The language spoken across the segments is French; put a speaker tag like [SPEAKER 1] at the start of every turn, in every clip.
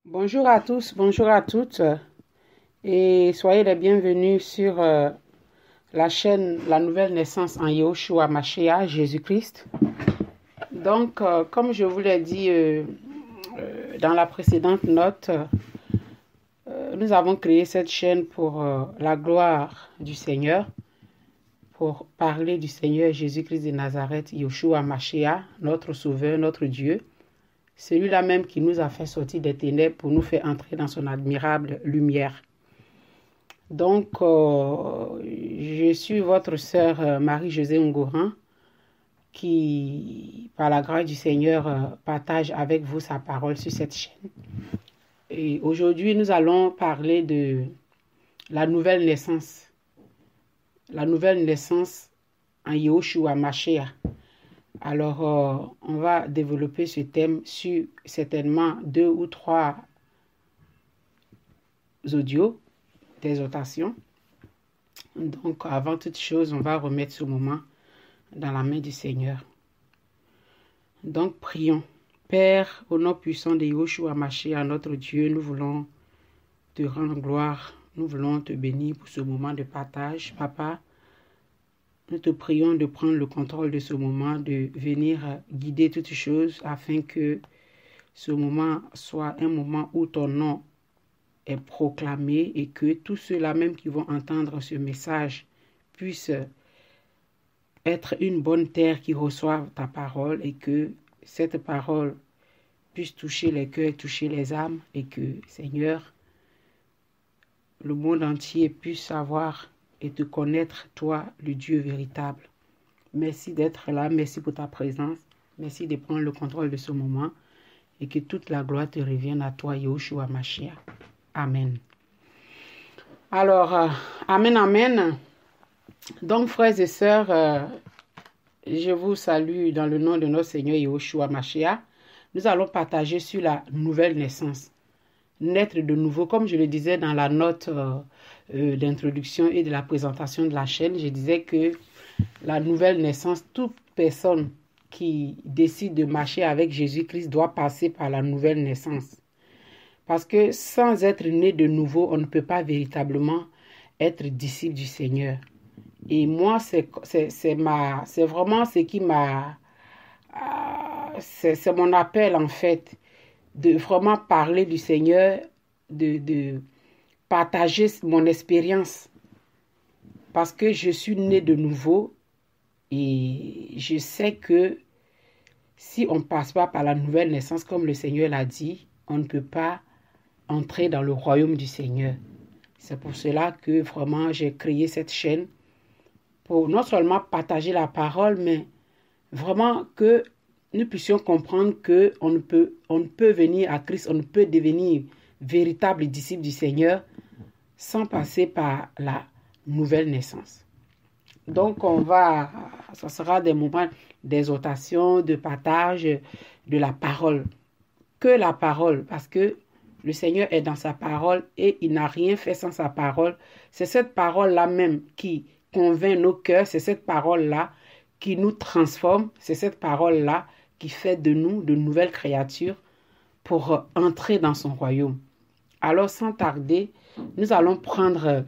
[SPEAKER 1] Bonjour à tous, bonjour à toutes et soyez les bienvenus sur la chaîne La Nouvelle Naissance en Yahushua Mashiach, Jésus-Christ. Donc, comme je vous l'ai dit dans la précédente note, nous avons créé cette chaîne pour la gloire du Seigneur, pour parler du Seigneur Jésus-Christ de Nazareth, Yahushua Mashiach, notre Sauveur, notre Dieu. Celui-là même qui nous a fait sortir des ténèbres pour nous faire entrer dans son admirable lumière. Donc, je suis votre sœur Marie-Josée Ngoran qui, par la grâce du Seigneur, partage avec vous sa parole sur cette chaîne. Et aujourd'hui, nous allons parler de la nouvelle naissance. La nouvelle naissance en Yahushua Mashiach. Alors, on va développer ce thème sur certainement 2 ou 3 audios d'exhortation. Donc, avant toute chose, on va remettre ce moment dans la main du Seigneur. Donc, prions. Père, au nom puissant de Yahushua Mashiach, notre Dieu, nous voulons te rendre gloire. Nous voulons te bénir pour ce moment de partage. Papa, nous te prions de prendre le contrôle de ce moment, de venir guider toutes choses afin que ce moment soit un moment où ton nom est proclamé et que tous ceux-là même qui vont entendre ce message puissent être une bonne terre qui reçoive ta parole et que cette parole puisse toucher les cœurs, toucher les âmes et que, Seigneur, le monde entier puisse savoir et te connaître, toi, le Dieu véritable. Merci d'être là, merci pour ta présence, merci de prendre le contrôle de ce moment et que toute la gloire te revienne à toi, Yahushua Mashiach. Amen. Alors, amen, amen. Donc, frères et sœurs, je vous salue dans le nom de notre Seigneur Yahushua Mashiach. Nous allons partager sur la nouvelle naissance. Naître de nouveau, comme je le disais dans la note d'introduction et de la présentation de la chaîne, je disais que la nouvelle naissance, toute personne qui décide de marcher avec Jésus-Christ doit passer par la nouvelle naissance. Parce que sans être né de nouveau, on ne peut pas véritablement être disciple du Seigneur. Et moi, c'est vraiment ce qui m'a... c'est mon appel en fait, de vraiment parler du Seigneur, de partager mon expérience. Parce que je suis né de nouveau et je sais que si on ne passe pas par la nouvelle naissance, comme le Seigneur l'a dit, on ne peut pas entrer dans le royaume du Seigneur. C'est pour cela que vraiment j'ai créé cette chaîne pour non seulement partager la parole, mais vraiment que nous puissions comprendre qu'on ne peut venir à Christ, on ne peut devenir véritable disciple du Seigneur sans passer par la nouvelle naissance. Donc, ça sera des moments d'exhortation, de partage de la parole. Que la parole, parce que le Seigneur est dans sa parole et il n'a rien fait sans sa parole. C'est cette parole-là même qui convainc nos cœurs, c'est cette parole-là qui nous transforme, c'est cette parole-là qui fait de nous de nouvelles créatures pour entrer dans son royaume. Alors, sans tarder, nous allons prendre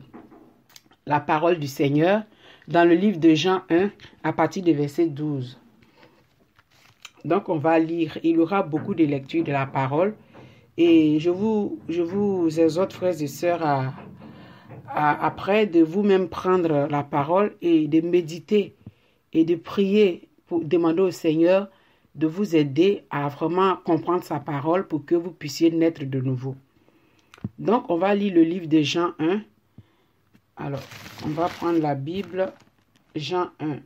[SPEAKER 1] la parole du Seigneur dans le livre de Jean 1 à partir du verset 12. Donc, on va lire. Il y aura beaucoup de lectures de la parole. Et je vous exhorte, frères et sœurs, après de vous-même prendre la parole et de méditer et de prier pour demander au Seigneur de vous aider à vraiment comprendre sa parole pour que vous puissiez naître de nouveau. Donc, on va lire le livre de Jean 1. Alors, on va prendre la Bible, Jean 1,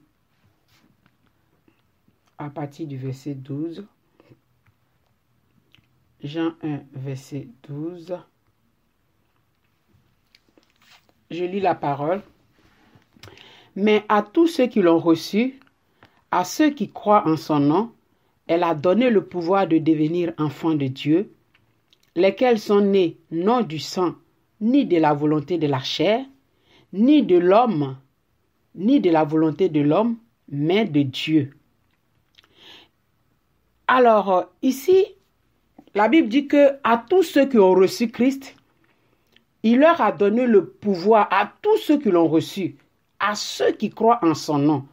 [SPEAKER 1] à partir du verset 12. Jean 1, verset 12. Je lis la parole. Mais à tous ceux qui l'ont reçu, à ceux qui croient en son nom, elle a donné le pouvoir de devenir enfants de Dieu, lesquels sont nés non du sang, ni de la volonté de la chair, ni de l'homme, ni de la volonté de l'homme, mais de Dieu. Alors, ici, la Bible dit que à tous ceux qui ont reçu Christ, il leur a donné le pouvoir, à tous ceux qui l'ont reçu, à ceux qui croient en son nom.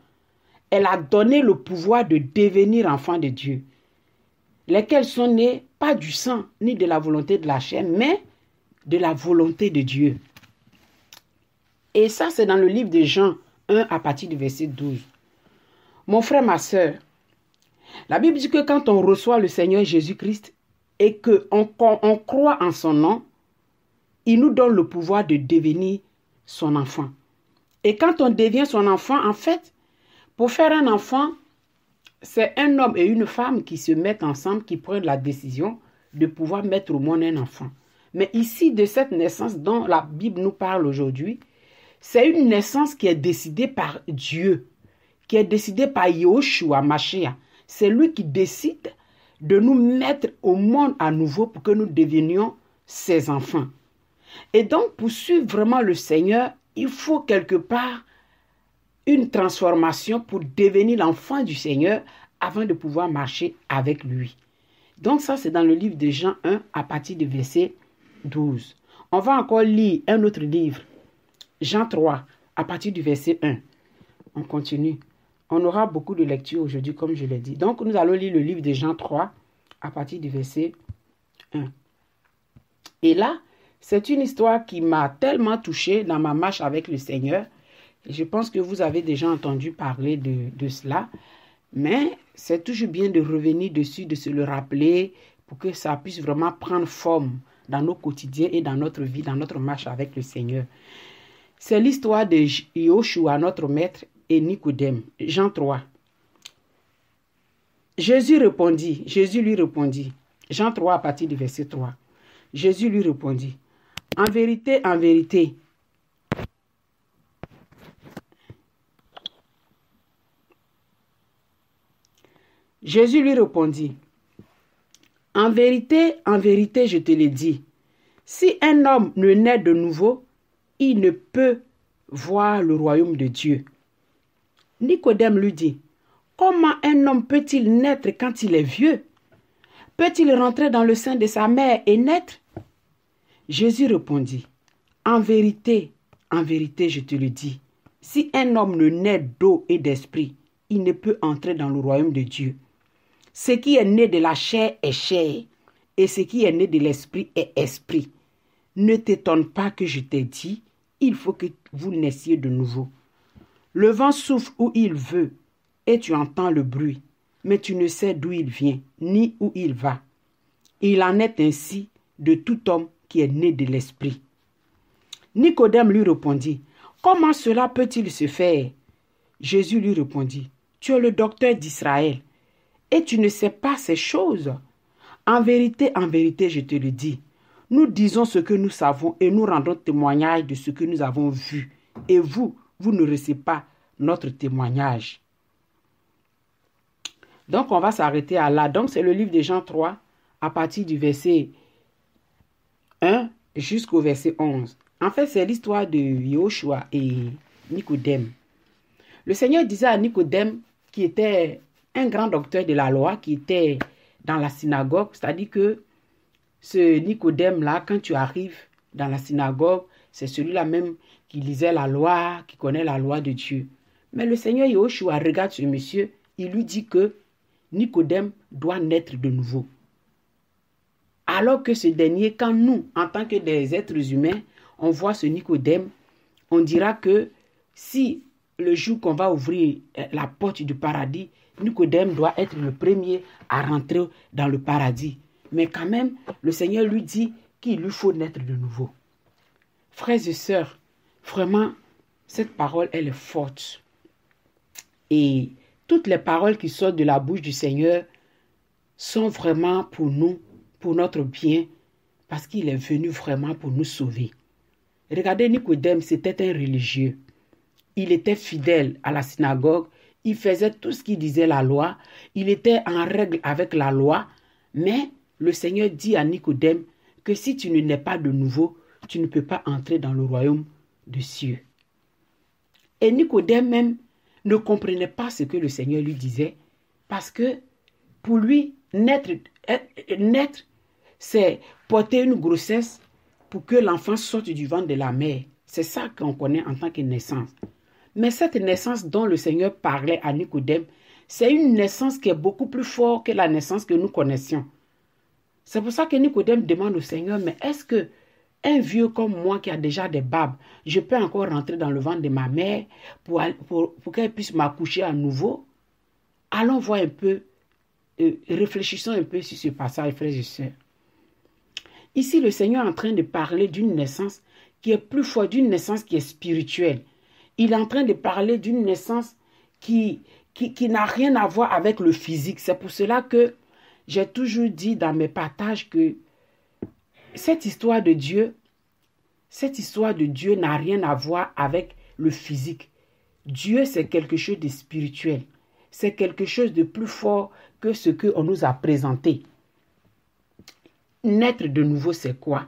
[SPEAKER 1] Elle a donné le pouvoir de devenir enfants de Dieu, lesquels sont nés pas du sang ni de la volonté de la chair, mais de la volonté de Dieu. Et ça, c'est dans le livre de Jean 1 à partir du verset 12. Mon frère, ma soeur, la Bible dit que quand on reçoit le Seigneur Jésus-Christ et qu'on croit en son nom, il nous donne le pouvoir de devenir son enfant. Et quand on devient son enfant, en fait, pour faire un enfant, c'est un homme et une femme qui se mettent ensemble, qui prennent la décision de pouvoir mettre au monde un enfant. Mais ici, de cette naissance dont la Bible nous parle aujourd'hui, c'est une naissance qui est décidée par Dieu, qui est décidée par Yahushua Mashiach. C'est lui qui décide de nous mettre au monde à nouveau pour que nous devenions ses enfants. Et donc, pour suivre vraiment le Seigneur, il faut quelque part une transformation pour devenir l'enfant du Seigneur avant de pouvoir marcher avec lui. Donc ça, c'est dans le livre de Jean 1 à partir du verset 12. On va encore lire un autre livre, Jean 3, à partir du verset 1. On continue. On aura beaucoup de lectures aujourd'hui, comme je l'ai dit. Donc, nous allons lire le livre de Jean 3, à partir du verset 1. Et là, c'est une histoire qui m'a tellement touchée dans ma marche avec le Seigneur. Et je pense que vous avez déjà entendu parler de cela. Mais c'est toujours bien de revenir dessus, de se le rappeler pour que ça puisse vraiment prendre forme dans nos quotidiens et dans notre vie, dans notre marche avec le Seigneur. C'est l'histoire de Yahushua, notre maître, et Nicodème. Jean 3. Jésus lui répondit. Jean 3 à partir du verset 3. Jésus lui répondit. En vérité, Jésus lui répondit, en vérité, je te le dis, si un homme ne naît de nouveau, il ne peut voir le royaume de Dieu. Nicodème lui dit, comment un homme peut-il naître quand il est vieux? Peut-il rentrer dans le sein de sa mère et naître? Jésus répondit, en vérité, je te le dis, si un homme ne naît d'eau et d'esprit, il ne peut entrer dans le royaume de Dieu. Ce qui est né de la chair est chair, et ce qui est né de l'esprit est esprit. Ne t'étonne pas que je t'ai dit, il faut que vous naissiez de nouveau. Le vent souffle où il veut, et tu entends le bruit, mais tu ne sais d'où il vient, ni où il va. Il en est ainsi de tout homme qui est né de l'esprit. Nicodème lui répondit, comment cela peut-il se faire? Jésus lui répondit, tu es le docteur d'Israël, et tu ne sais pas ces choses. En vérité, je te le dis, nous disons ce que nous savons et nous rendons témoignage de ce que nous avons vu. Et vous ne recevez pas notre témoignage. Donc, on va s'arrêter à là. Donc, c'est le livre de Jean 3, à partir du verset 1 jusqu'au verset 11. En fait, c'est l'histoire de Yahushua et Nicodème. Le Seigneur disait à Nicodème, qui était un grand docteur de la loi, qui était dans la synagogue, c'est-à-dire que ce Nicodème-là, quand tu arrives dans la synagogue, c'est celui-là même qui lisait la loi, qui connaît la loi de Dieu. Mais le Seigneur Yahushua regarde ce monsieur, il lui dit que Nicodème doit naître de nouveau. Alors que ce dernier, quand nous, en tant que des êtres humains, on voit ce Nicodème, on dira que si le jour qu'on va ouvrir la porte du paradis, Nicodème doit être le premier à rentrer dans le paradis. Mais quand même, le Seigneur lui dit qu'il lui faut naître de nouveau. Frères et sœurs, vraiment, cette parole, elle est forte. Et toutes les paroles qui sortent de la bouche du Seigneur sont vraiment pour nous, pour notre bien, parce qu'il est venu vraiment pour nous sauver. Regardez, Nicodème, c'était un religieux. Il était fidèle à la synagogue, il faisait tout ce qui disait la loi, il était en règle avec la loi, mais le Seigneur dit à Nicodème que si tu ne nais pas de nouveau, tu ne peux pas entrer dans le royaume des cieux. Et Nicodème même ne comprenait pas ce que le Seigneur lui disait, parce que pour lui, naître c'est porter une grossesse pour que l'enfant sorte du ventre de la mère. C'est ça qu'on connaît en tant que naissance. Mais cette naissance dont le Seigneur parlait à Nicodème, c'est une naissance qui est beaucoup plus forte que la naissance que nous connaissions. C'est pour ça que Nicodème demande au Seigneur, mais est-ce que un vieux comme moi qui a déjà des babes, je peux encore rentrer dans le ventre de ma mère pour qu'elle puisse m'accoucher à nouveau? Allons voir un peu, réfléchissons un peu sur ce passage, frères et sœurs. Ici, le Seigneur est en train de parler d'une naissance qui est plus forte, d'une naissance qui est spirituelle. Il est en train de parler d'une naissance qui n'a rien à voir avec le physique. C'est pour cela que j'ai toujours dit dans mes partages que cette histoire de Dieu n'a rien à voir avec le physique. Dieu, c'est quelque chose de spirituel. C'est quelque chose de plus fort que ce qu'on nous a présenté. Naître de nouveau, c'est quoi?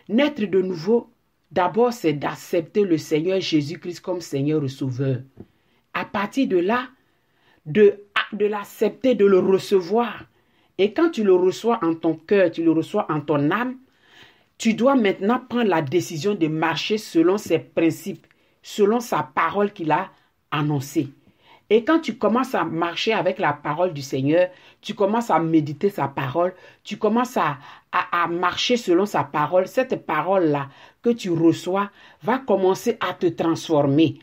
[SPEAKER 1] Naître de nouveau, d'abord, c'est d'accepter le Seigneur Jésus-Christ comme Seigneur et Sauveur. À partir de là, de l'accepter, de le recevoir. Et quand tu le reçois en ton cœur, tu le reçois en ton âme, tu dois maintenant prendre la décision de marcher selon ses principes, selon sa parole qu'il a annoncée. Et quand tu commences à marcher avec la parole du Seigneur, tu commences à méditer sa parole, tu commences à marcher selon sa parole, cette parole-là que tu reçois va commencer à te transformer.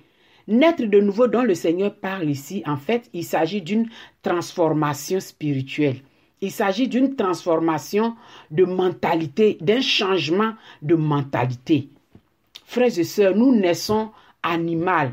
[SPEAKER 1] Naître de nouveau dont le Seigneur parle ici, en fait, il s'agit d'une transformation spirituelle. Il s'agit d'une transformation de mentalité, d'un changement de mentalité. Frères et sœurs, nous naissons animal.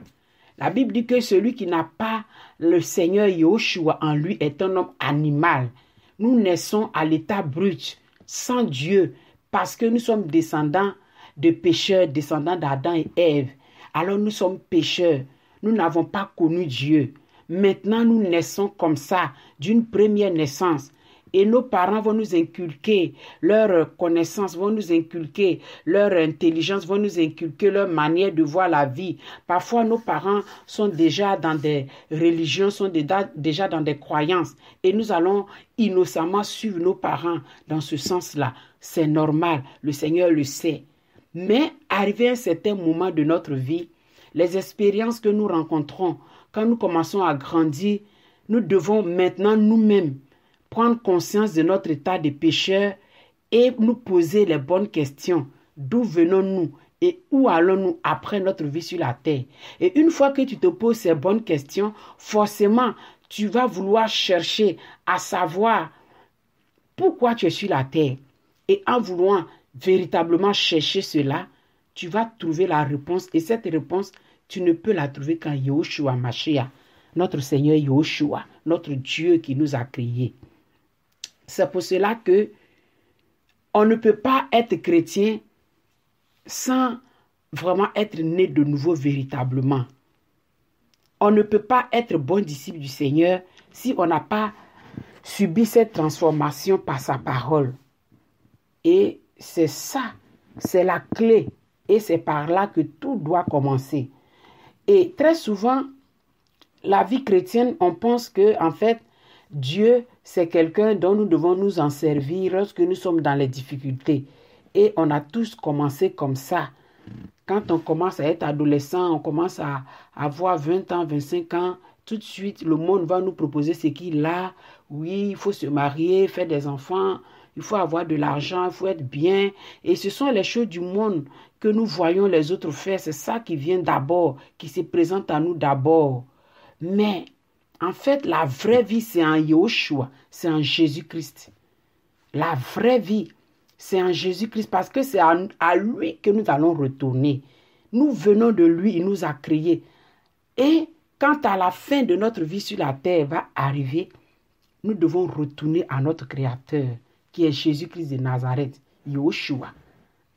[SPEAKER 1] La Bible dit que celui qui n'a pas le Seigneur Yahushua en lui est un homme animal. Nous naissons à l'état brut, sans Dieu, parce que nous sommes descendants de pécheurs, descendants d'Adam et Ève. Alors nous sommes pécheurs. Nous n'avons pas connu Dieu. Maintenant, nous naissons comme ça, d'une première naissance. Et nos parents vont nous inculquer leur connaissance, vont nous inculquer leur intelligence, vont nous inculquer leur manière de voir la vie. Parfois, nos parents sont déjà dans des religions, sont déjà dans des croyances. Et nous allons innocemment suivre nos parents dans ce sens-là. C'est normal, le Seigneur le sait. Mais arrivé à un certain moment de notre vie, les expériences que nous rencontrons, quand nous commençons à grandir, nous devons maintenant nous-mêmes prendre conscience de notre état de pécheur et nous poser les bonnes questions. D'où venons-nous et où allons-nous après notre vie sur la terre? Et une fois que tu te poses ces bonnes questions, forcément, tu vas vouloir chercher à savoir pourquoi tu es sur la terre. Et en voulant véritablement chercher cela, tu vas trouver la réponse. Et cette réponse, tu ne peux la trouver qu'en Yahushua Mashiach, notre Seigneur Yahushua, notre Dieu qui nous a créés. C'est pour cela que on ne peut pas être chrétien sans vraiment être né de nouveau véritablement. On ne peut pas être bon disciple du Seigneur si on n'a pas subi cette transformation par sa parole. Et c'est ça, c'est la clé. Et c'est par là que tout doit commencer. Et très souvent, la vie chrétienne, on pense que, en fait, Dieu, c'est quelqu'un dont nous devons nous en servir lorsque nous sommes dans les difficultés. Et on a tous commencé comme ça. Quand on commence à être adolescent, on commence à avoir 20 ans, 25 ans, tout de suite, le monde va nous proposer ce qu'il a. Oui, il faut se marier, faire des enfants, il faut avoir de l'argent, il faut être bien. Et ce sont les choses du monde que nous voyons les autres faire. C'est ça qui vient d'abord, qui se présente à nous d'abord. Mais en fait, la vraie vie, c'est en Yahushua, c'est en Jésus-Christ. La vraie vie, c'est en Jésus-Christ parce que c'est à lui que nous allons retourner. Nous venons de lui, il nous a créés. Et quand à la fin de notre vie sur la terre va arriver, nous devons retourner à notre Créateur, qui est Jésus-Christ de Nazareth, Yahushua.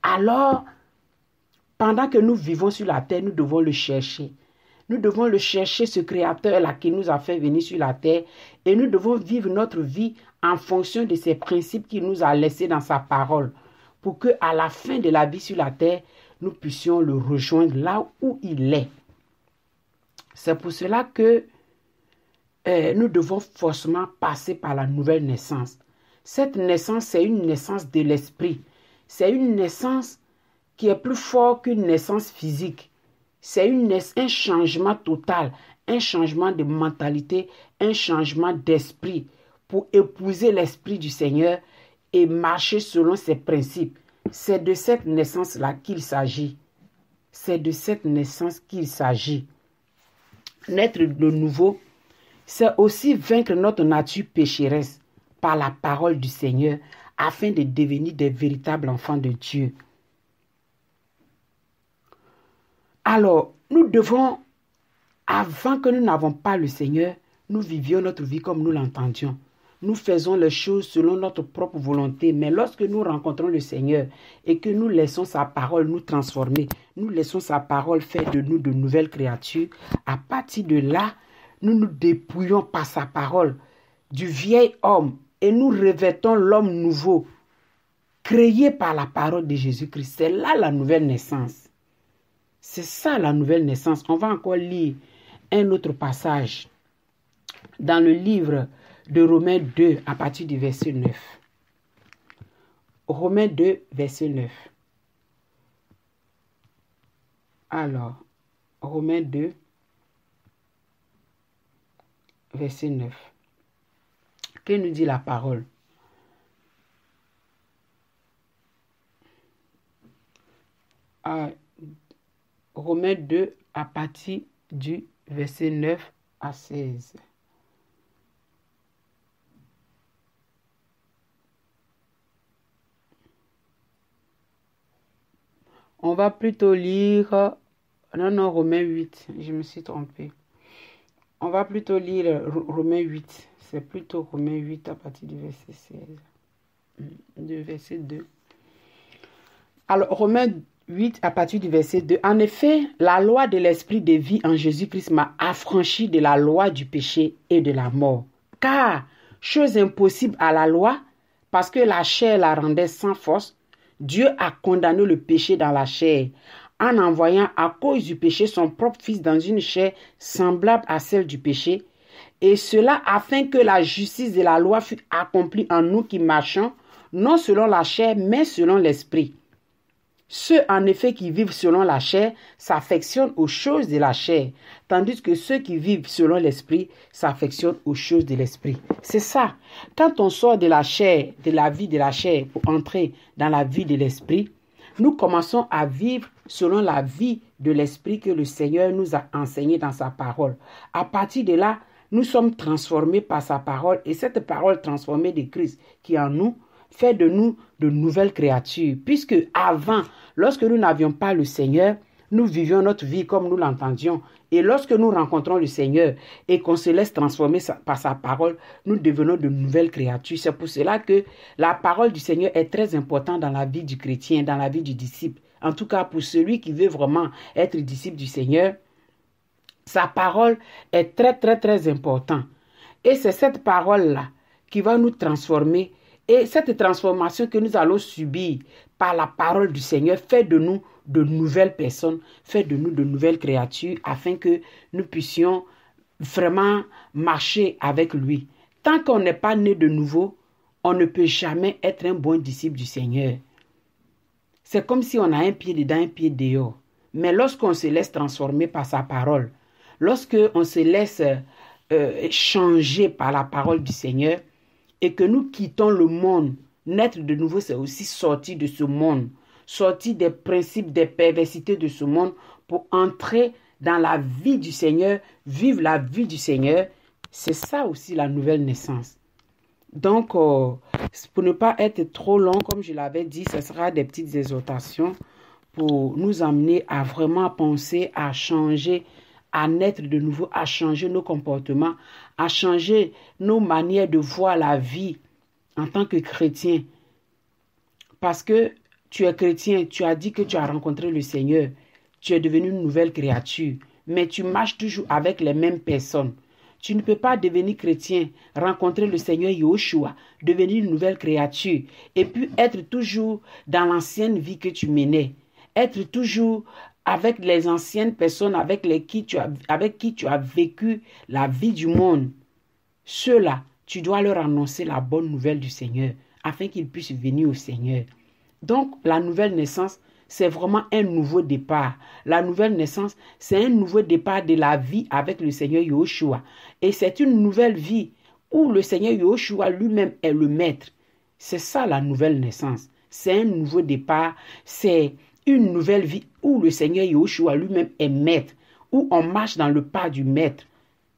[SPEAKER 1] Alors, pendant que nous vivons sur la terre, nous devons le chercher. Nous devons le chercher, ce Créateur-là qui nous a fait venir sur la terre. Et nous devons vivre notre vie en fonction de ces principes qu'il nous a laissés dans sa parole. Pour qu'à la fin de la vie sur la terre, nous puissions le rejoindre là où il est. C'est pour cela que nous devons forcément passer par la nouvelle naissance. Cette naissance, c'est une naissance de l'esprit. C'est une naissance qui est plus forte qu'une naissance physique. C'est un changement total, un changement de mentalité, un changement d'esprit pour épouser l'esprit du Seigneur et marcher selon ses principes. C'est de cette naissance-là qu'il s'agit. C'est de cette naissance qu'il s'agit. Naître de nouveau, c'est aussi vaincre notre nature pécheresse par la parole du Seigneur afin de devenir des véritables enfants de Dieu. Alors, nous devons, avant que nous n'avons pas le Seigneur, nous vivions notre vie comme nous l'entendions. Nous faisons les choses selon notre propre volonté. Mais lorsque nous rencontrons le Seigneur et que nous laissons sa parole nous transformer, nous laissons sa parole faire de nous de nouvelles créatures, à partir de là, nous nous dépouillons par sa parole du vieil homme et nous revêtons l'homme nouveau, créé par la parole de Jésus-Christ. C'est là la nouvelle naissance. C'est ça la nouvelle naissance. On va encore lire un autre passage dans le livre de Romains 2 à partir du verset 9. Romains 2, verset 9. Alors, Romains 2, verset 9. Que nous dit la parole? Romains 2 à partir du verset 9 à 16. On va plutôt lire... Non, Romains 8. Je me suis trompée. On va plutôt lire Romains 8. C'est plutôt Romains 8 à partir du verset 16. Du verset 2. Alors, Romains 8 à partir du verset 2. En effet, la loi de l'esprit de vie en Jésus-Christ m'a affranchi de la loi du péché et de la mort. Car, chose impossible à la loi, parce que la chair la rendait sans force, Dieu a condamné le péché dans la chair, en envoyant à cause du péché son propre Fils dans une chair semblable à celle du péché, et cela afin que la justice de la loi fût accomplie en nous qui marchons, non selon la chair, mais selon l'esprit. Ceux en effet qui vivent selon la chair s'affectionnent aux choses de la chair, tandis que ceux qui vivent selon l'esprit s'affectionnent aux choses de l'esprit. C'est ça. Quand on sort de la chair, de la vie de la chair, pour entrer dans la vie de l'esprit, nous commençons à vivre selon la vie de l'esprit que le Seigneur nous a enseigné dans sa parole. À partir de là, nous sommes transformés par sa parole et cette parole transformée de Christ qui est en nous fait de nous de nouvelles créatures. Puisque avant, lorsque nous n'avions pas le Seigneur, nous vivions notre vie comme nous l'entendions. Et lorsque nous rencontrons le Seigneur et qu'on se laisse transformer par sa parole, nous devenons de nouvelles créatures. C'est pour cela que la parole du Seigneur est très importante dans la vie du chrétien, dans la vie du disciple. En tout cas, pour celui qui veut vraiment être disciple du Seigneur, sa parole est très, très, très importante. Et c'est cette parole-là qui va nous transformer. Et cette transformation que nous allons subir par la parole du Seigneur fait de nous de nouvelles personnes, fait de nous de nouvelles créatures afin que nous puissions vraiment marcher avec lui. Tant qu'on n'est pas né de nouveau, on ne peut jamais être un bon disciple du Seigneur. C'est comme si on a un pied dedans, un pied dehors. Mais lorsqu'on se laisse transformer par sa parole, lorsqu'on se laisse changer par la parole du Seigneur, et que nous quittons le monde, naître de nouveau, c'est aussi sortir de ce monde, sortir des principes, des perversités de ce monde pour entrer dans la vie du Seigneur, vivre la vie du Seigneur. C'est ça aussi la nouvelle naissance. Donc, pour ne pas être trop long, comme je l'avais dit, ce sera des petites exhortations pour nous amener à vraiment penser, à changer, à naître de nouveau, à changer nos comportements, à changer nos manières de voir la vie en tant que chrétien. Parce que tu es chrétien, tu as dit que tu as rencontré le Seigneur, tu es devenu une nouvelle créature, mais tu marches toujours avec les mêmes personnes. Tu ne peux pas devenir chrétien, rencontrer le Seigneur Yahushua, devenir une nouvelle créature, et puis être toujours dans l'ancienne vie que tu menais, être toujours avec les anciennes personnes avec qui tu as vécu la vie du monde. Ceux-là, tu dois leur annoncer la bonne nouvelle du Seigneur afin qu'ils puissent venir au Seigneur. Donc, la nouvelle naissance, c'est vraiment un nouveau départ. La nouvelle naissance, c'est un nouveau départ de la vie avec le Seigneur Yahushua. Et c'est une nouvelle vie où le Seigneur Yahushua lui-même est le maître. C'est ça la nouvelle naissance. C'est un nouveau départ. C'est une nouvelle vie où le Seigneur Yahushua lui-même est maître. Où on marche dans le pas du maître.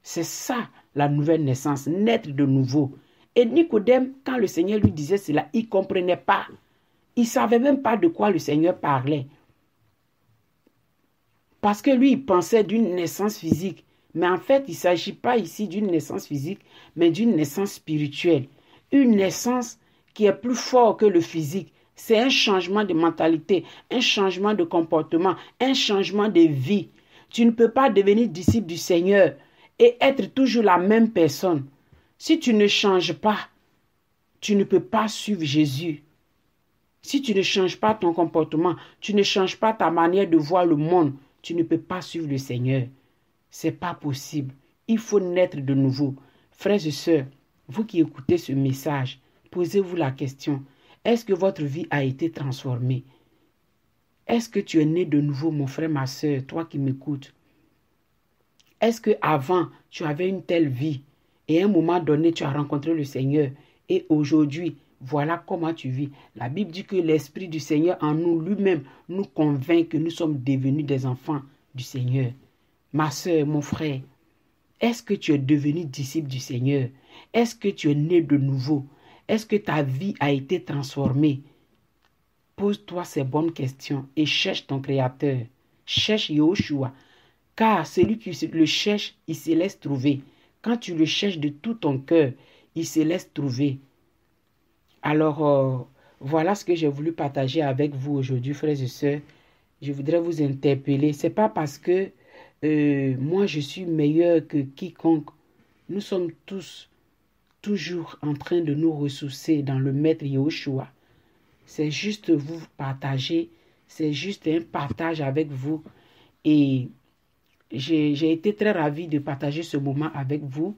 [SPEAKER 1] C'est ça la nouvelle naissance, naître de nouveau. Et Nicodème, quand le Seigneur lui disait cela, il ne comprenait pas. Il ne savait même pas de quoi le Seigneur parlait. Parce que lui, il pensait d'une naissance physique. Mais en fait, il ne s'agit pas ici d'une naissance physique, mais d'une naissance spirituelle. Une naissance qui est plus forte que le physique. C'est un changement de mentalité, un changement de comportement, un changement de vie. Tu ne peux pas devenir disciple du Seigneur et être toujours la même personne. Si tu ne changes pas, tu ne peux pas suivre Jésus. Si tu ne changes pas ton comportement, tu ne changes pas ta manière de voir le monde, tu ne peux pas suivre le Seigneur. Ce n'est pas possible. Il faut naître de nouveau. Frères et sœurs, vous qui écoutez ce message, posez-vous la question. Est-ce que votre vie a été transformée? Est-ce que tu es né de nouveau, mon frère, ma sœur, toi qui m'écoutes? Est-ce qu'avant, tu avais une telle vie et à un moment donné, tu as rencontré le Seigneur et aujourd'hui, voilà comment tu vis. La Bible dit que l'Esprit du Seigneur en nous lui-même nous convainc que nous sommes devenus des enfants du Seigneur. Ma sœur, mon frère, est-ce que tu es devenu disciple du Seigneur? Est-ce que tu es né de nouveau? Est-ce que ta vie a été transformée? Pose-toi ces bonnes questions et cherche ton Créateur. Cherche Yahushua. Car celui qui le cherche, il se laisse trouver. Quand tu le cherches de tout ton cœur, il se laisse trouver. Alors, voilà ce que j'ai voulu partager avec vous aujourd'hui, frères et sœurs. Je voudrais vous interpeller. Ce n'est pas parce que moi, je suis meilleur que quiconque. Nous sommes tous toujours en train de nous ressourcer dans le Maître Yahushua. C'est juste vous partager. C'est juste un partage avec vous. Et j'ai été très ravie de partager ce moment avec vous.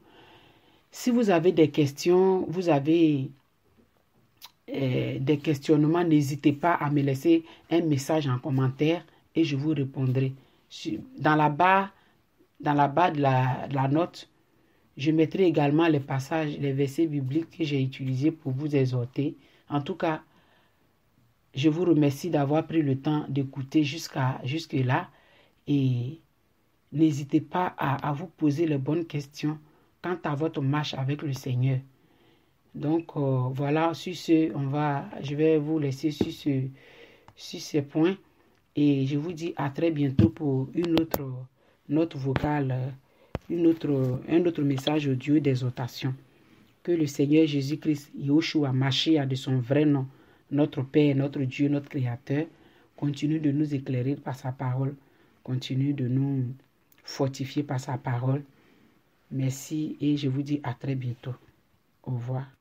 [SPEAKER 1] Si vous avez des questions, vous avez des questionnements, n'hésitez pas à me laisser un message en commentaire et je vous répondrai. Dans la barre de la note, je mettrai également les passages, les versets bibliques que j'ai utilisés pour vous exhorter. En tout cas, je vous remercie d'avoir pris le temps d'écouter jusque-là et n'hésitez pas à vous poser les bonnes questions quant à votre marche avec le Seigneur. Donc, voilà, sur ce, je vais vous laisser sur ces points. Et je vous dis à très bientôt pour une autre note vocale, un autre message audio d'exhortation. Que le Seigneur Jésus-Christ, Yahushua Mashiach de son vrai nom, notre Père, notre Dieu, notre Créateur, continue de nous éclairer par sa parole, continue de nous fortifier par sa parole. Merci et je vous dis à très bientôt. Au revoir.